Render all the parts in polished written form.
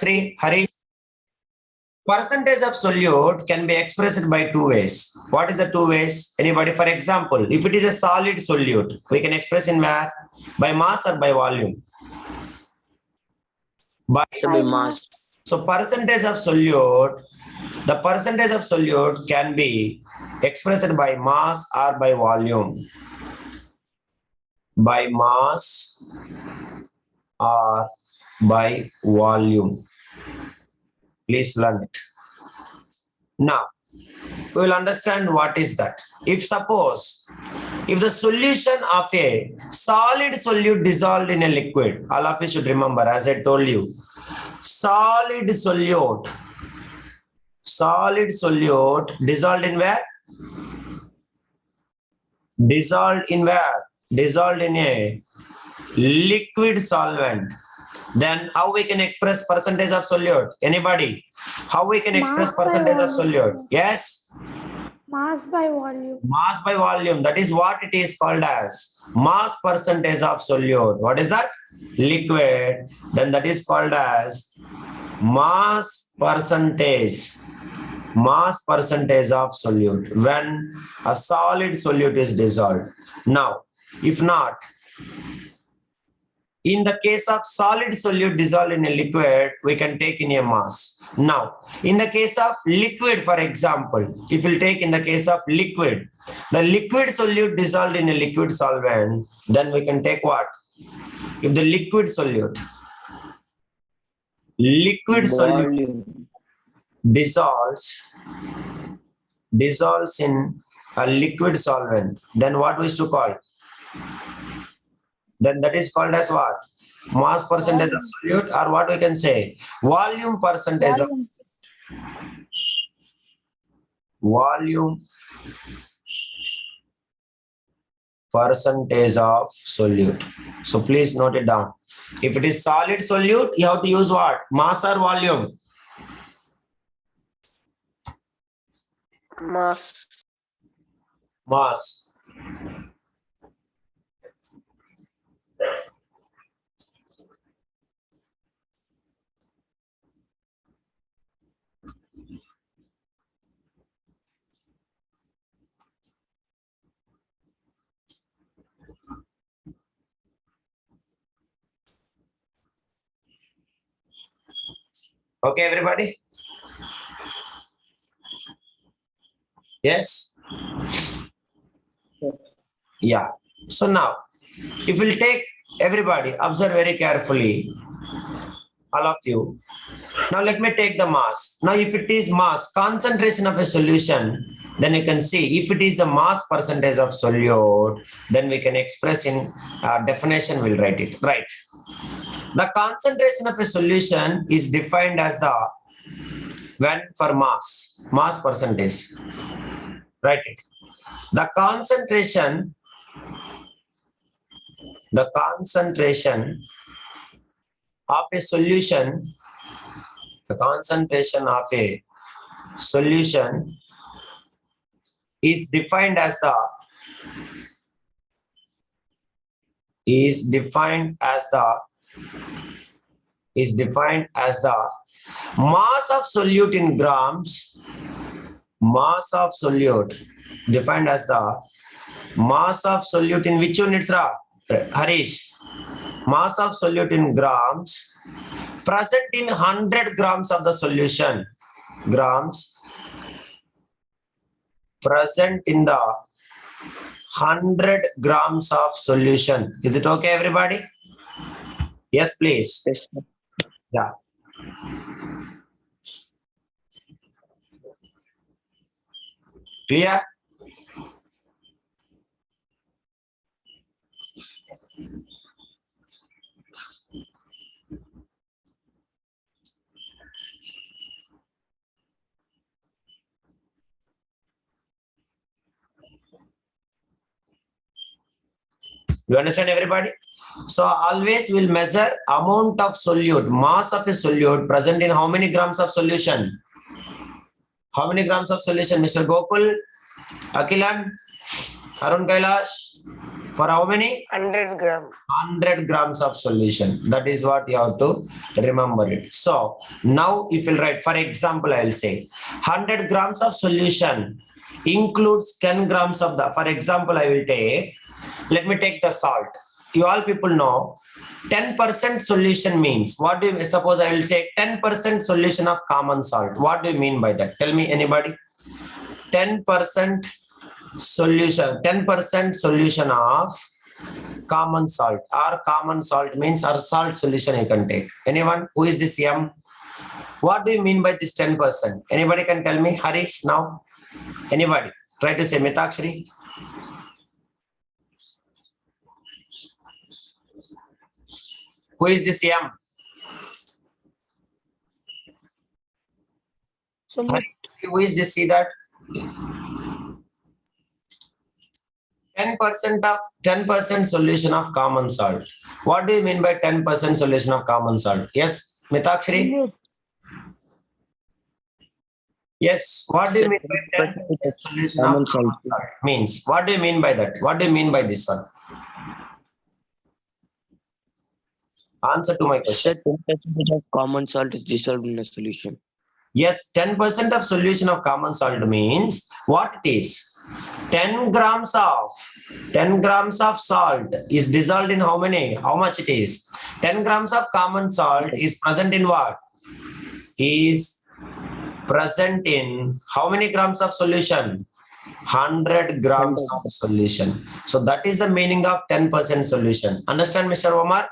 Sri, Hari. Percentage of solute can be expressed by two ways. What is the two ways? Anybody? For example, if it is a solid solute, we can express in where? By mass or by volume? By mass. So percentage of solute, the percentage of solute can be expressed by mass or by volume. By mass or by volume. Please learn it. Now, we will understand what is that. If suppose, if the solution of a solid solute dissolved in a liquid, all of you should remember, as I told you, solid solute dissolved in where? Dissolved in where? Dissolved in a liquid solvent. Then how we can express percentage of solute? Anybody? How we can express percentage of solute? Yes? Mass by volume. Mass by volume. That is what it is called as. Mass percentage of solute. What is that? Liquid. Then that is called as mass percentage. Mass percentage of solute when a solid solute is dissolved. Now, if not, in the case of solid solute dissolved in a liquid, we can take in a mass. Now, in the case of liquid, for example, if we'll take in the case of liquid, the liquid solute dissolved in a liquid solvent, then we can take what? If the liquid solute dissolves in a liquid solvent, then what we used to call? Then that is called as what? Mass percentage of solute, or what we can say? Volume percentage of volume percentage of solute. So please note it down. If it is solid solute, you have to use what? Mass or volume? Mass. Mass. Okay, everybody? Yes? Yeah. So now, if we'll take everybody, observe very carefully, all of you. Now let me take the mass. Now if it is mass, concentration of a solution, then you can see if it is a mass percentage of solute, then we can express in definition, we'll write it, right? The concentration of a solution is defined as the, when for mass percentage, write it. The concentration of a solution, is defined as the mass of solute in grams. Mass of solute defined as the mass of solute in which units, Harish? Mass of solute in grams present in 100 grams of the solution. Grams present in the 100 grams of solution. Is it okay, everybody? Yes, please. Yes. Yeah. Clear? You understand, everybody? So always we'll measure amount of solute, mass of a solute present in how many grams of solution? How many grams of solution, Mr. Gokul, Akilan, Arun Kailash? For how many? 100 gram. 100 grams of solution. That is what you have to remember it. So now if you write, for example, I will say 100 grams of solution includes 10 grams of the, for example, I will take, let me take the salt. You all people know 10% solution means, what do you, suppose I will say 10% solution of common salt. What do you mean by that? Tell me anybody. 10% solution, 10% solution of common salt, or common salt means or salt solution you can take. Anyone? Who is this M? What do you mean by this 10%? Anybody can tell me? Harish now? Anybody? Try to say Mitakshri. Who is this M? Solute. Who is this? See that? 10% solution of common salt. What do you mean by 10% solution of common salt? Yes, Mitakshri? Solute. Yes. What do you mean by 10% solution of common salt? Means, what do you mean by that? What do you mean by this one? Answer to my question. 10% of common salt is dissolved in a solution. Yes, 10% of solution of common salt means what it is? 10 grams of salt is dissolved in how many? How much it is? 10 grams of common salt is present in what? Is present in how many grams of solution? 100 grams of solution. So that is the meaning of 10% solution. Understand, Mr. Omar?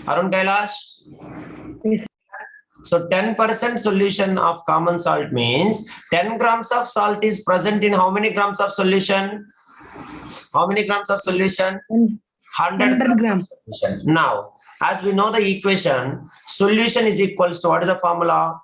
Arun Kailash? Yes. So 10% solution of common salt means 10 grams of salt is present in how many grams of solution? How many grams of solution? 100 grams of solution. Now, as we know the equation, solution is equals to, what is the formula?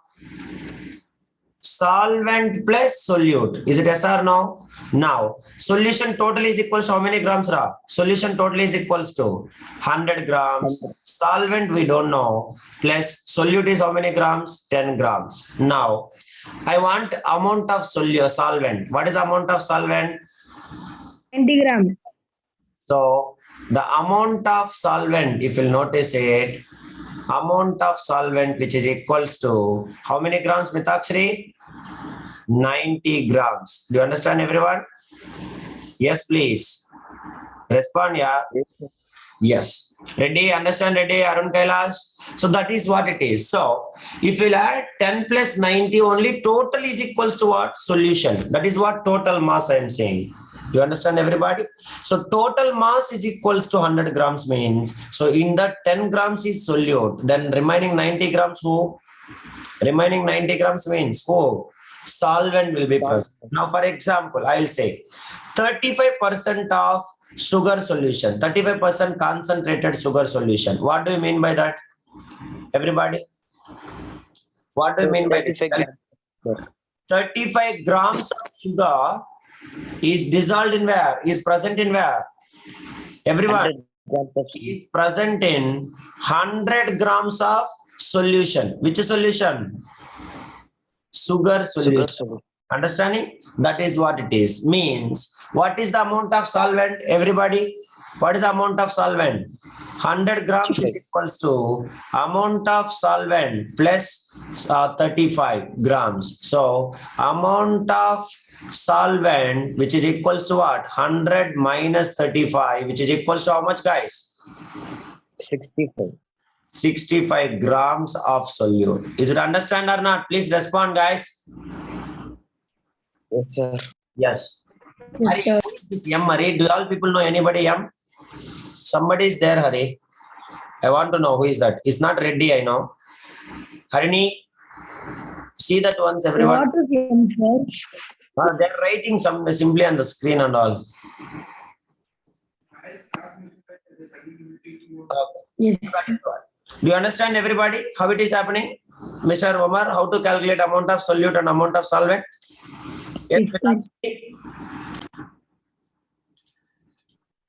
Solvent plus solute. Is it yes or no? Now, solution total is equals to how many grams, Ra? Solution total is equals to 100 grams. Solvent we don't know. Plus solute is how many grams? 10 grams. Now, I want amount of solvent. What is the amount of solvent? 20 gram. So, the amount of solvent, if you'll notice it, amount of solvent which is equals to how many grams, Mitakshri? 90 grams. Do you understand, everyone? Yes, please. Respond, yeah. Yes. Ready? Understand? Ready? Arun Kailash? So that is what it is. So if you add 10 plus 90 only, total is equals to what? Solution. That is what total mass I am saying. Do you understand, everybody? So total mass is equals to 100 grams means, so in that 10 grams is solute, then remaining 90 grams who? Remaining 90 grams means who? Solvent will be present. Now, for example, I will say 35% of sugar solution, 35% concentrated sugar solution. What do you mean by that? Everybody? What do you mean by this? 35 grams of sugar is dissolved in where? Is present in where? Everyone? Is present in 100 grams of solution. Which solution? Sugar solution. Understanding? That is what it is. Means, what is the amount of solvent? Everybody? What is the amount of solvent? 100 grams is equals to amount of solvent plus 35 grams. So, amount of solvent which is equals to what? 100 minus 35, which is equals to how much, guys? 65. 65 grams of solute. Is it understand or not? Please respond, guys. Yes, sir. Yes. Hari, who is this M, Hari? Do all people know anybody M? Somebody is there, Hari. I want to know who is that. It's not Reddy, I know. Harini, see that once, everyone. What is M, sir? They're writing some simply on the screen and all. Yes. Do you understand, everybody, how it is happening? Mr. Omar, how to calculate amount of solute and amount of solvent? Yes, sir.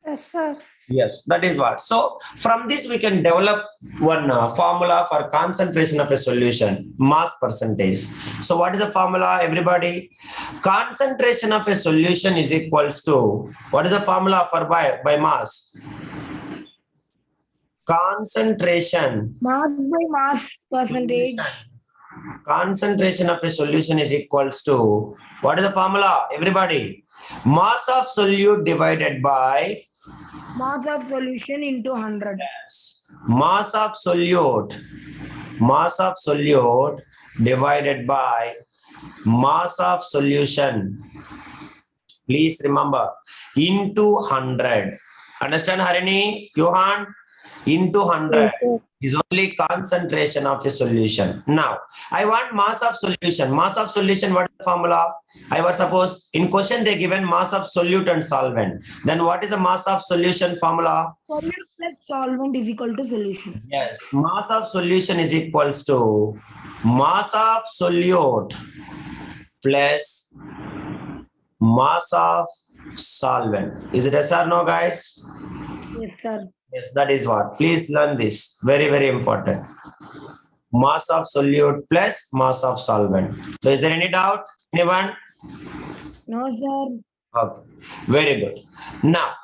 Yes, sir. Yes, that is what. So from this we can develop one formula for concentration of a solution, mass percentage. So what is the formula, everybody? Concentration of a solution is equals to, what is the formula for by mass? Concentration. Mass by mass percentage. Concentration of a solution is equals to, what is the formula, everybody? Mass of solute divided by Mass of solution into 100. mass of solute divided by mass of solution, please remember, into 100. Understand, Harini, Johan? Into 100 is only concentration of a solution. Now I want mass of solution. Mass of solution, what is the formula? I was suppose in question they given mass of solute and solvent. Then what is the mass of solution formula? Solute plus solvent is equal to solution. Yes, mass of solution is equals to mass of solute plus mass of solvent. Is it yes or no, guys? Yes, sir. Yes, that is what. Please learn this. Very, very important. Mass of solute plus mass of solvent. So is there any doubt? Anyone? No, sir. Okay. Very good. Now,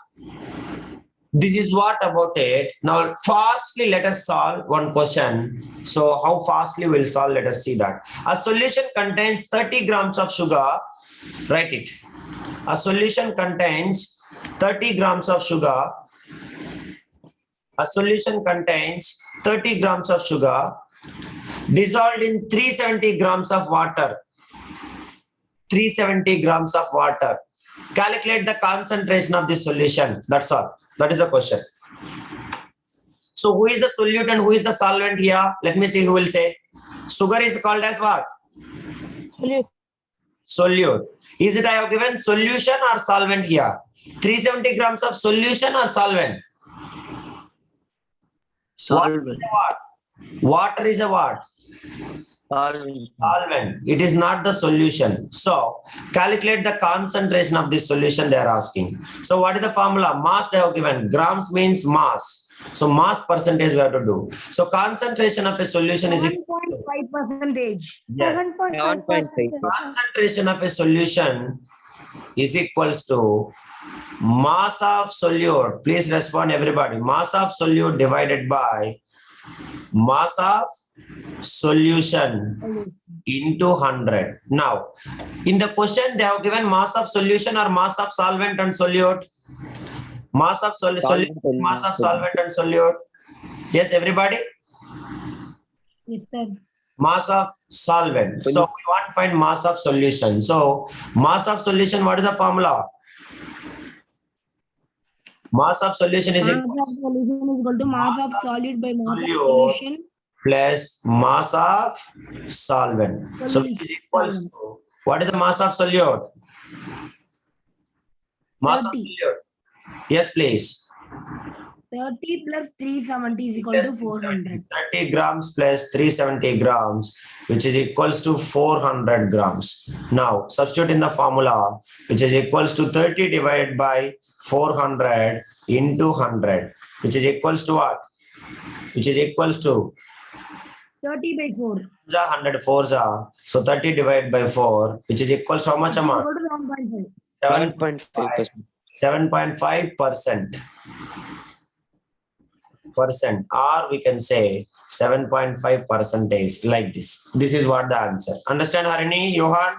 this is what about it. Now, fastly let us solve one question. So how fastly we'll solve? Let us see that. A solution contains 30 grams of sugar. Write it. A solution contains 30 grams of sugar. A solution contains 30 grams of sugar dissolved in 370 grams of water. 370 grams of water. Calculate the concentration of this solution. That's all. That is the question. So who is the solute and who is the solvent here? Let me see who will say. Sugar is called as what? Solute. Solute. Is it I have given solution or solvent here? 370 grams of solution or solvent? Solvent. Water is a what? Solvent. Solvent. It is not the solution. So calculate the concentration of this solution they are asking. So what is the formula? Mass they have given. Grams means mass. So mass percentage we have to do. So concentration of a solution is 1.5 percentage. yes. 7.5%. Concentration of a solution is equals to mass of solute. Please respond, everybody. Mass of solute divided by mass of solution into 100. Now, in the question, they have given mass of solution or mass of solvent and solute. Mass of solute, mass of solvent and solute. Yes, everybody. Yes, sir. Mass of solvent. So we want to find mass of solution. So mass of solution, what is the formula? Mass of solution is Mass equal of solution is equal to mass of solid by mass of Solute. solution. plus mass of solvent. So which is equals to, what is the mass of solute? Mass of 30. solute. Yes, please. 30 plus 370 is equal Yes, to 400. 30 grams plus 370 grams, which is equals to 400 grams. Now, substitute in the formula, which is equals to 30 divided by 400 into 100, which is equals to what? Which is equals to 30 by 4. 100 fours are. So 30 divided by 4, which is equals to how much amount? Equal to 7.5. 7.5%. 7.5%. Or we can say 7.5 percentage, like this. This is what the answer. Understand, Harini, Johan,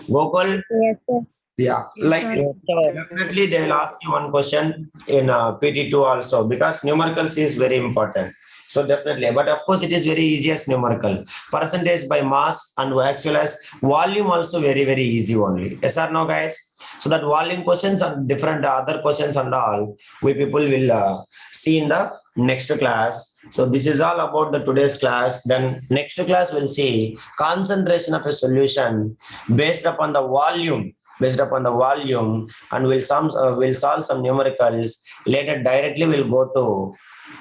Gokul? Yes, sir. Yeah, Yes, like sir. this. Definitely they will ask you one question in PT2 also, because numericals is very important. So definitely, but of course it is very easy as numerical. Percentage by mass and actual as volume also very, very easy only. Yes or no, guys? So that volume questions and different other questions and all, we people will see in the next class. So this is all about the today's class. Then next class we'll see concentration of a solution based upon the volume. And we'll solve some numericals. Later directly we'll go to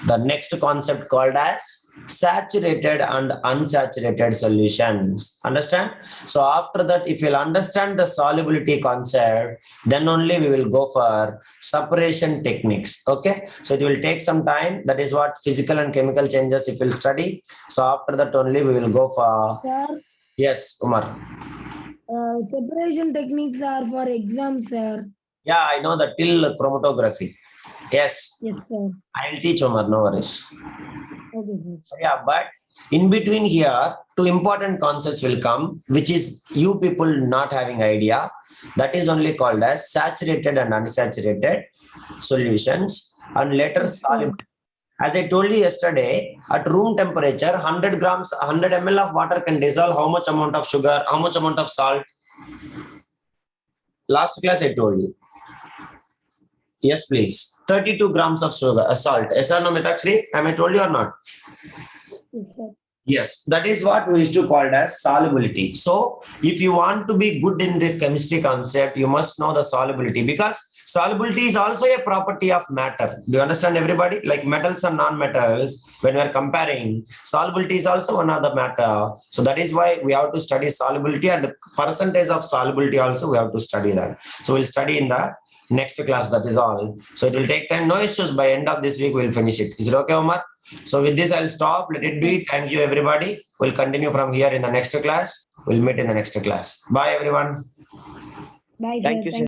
the next concept called as saturated and unsaturated solutions. Understand? So after that, if you'll understand the solubility concept, then only we will go for separation techniques. Okay. So it will take some time. That is what physical and chemical changes if we'll study. So after that only we will go for, Sir, yes, Umar. separation techniques are for exams, sir. Yeah, I know that till chromatography. Yes, Yes, sir. I'll teach Umar, no worries. Okay, sir. Yeah, but in between here, two important concepts will come, which is you people not having idea. That is only called as saturated and unsaturated solutions, and later Yes, sir. soluble. As I told you yesterday, at room temperature, 100 grams, 100 ml of water can dissolve how much amount of sugar, how much amount of salt? Last class I told you. Yes, please. 32 grams of sugar, salt. Yes or no, Mitakshri? Am I told you or not? Yes, sir. Yes, that is what we used to call as solubility. So, if you want to be good in the chemistry concept, you must know the solubility, because solubility is also a property of matter. Do you understand, everybody? Like metals and non-metals, when we are comparing, solubility is also one of the matter. So that is why we have to study solubility, and percentage of solubility also we have to study that. So we'll study in the next class. That is all. So it will take time. No issues. By end of this week, we'll finish it. Is it okay, Omar? So with this, I'll stop. Let it be. Thank you, everybody. We'll continue from here in the next class. We'll meet in the next class. Bye, everyone. Bye, Thank sir. you, sir.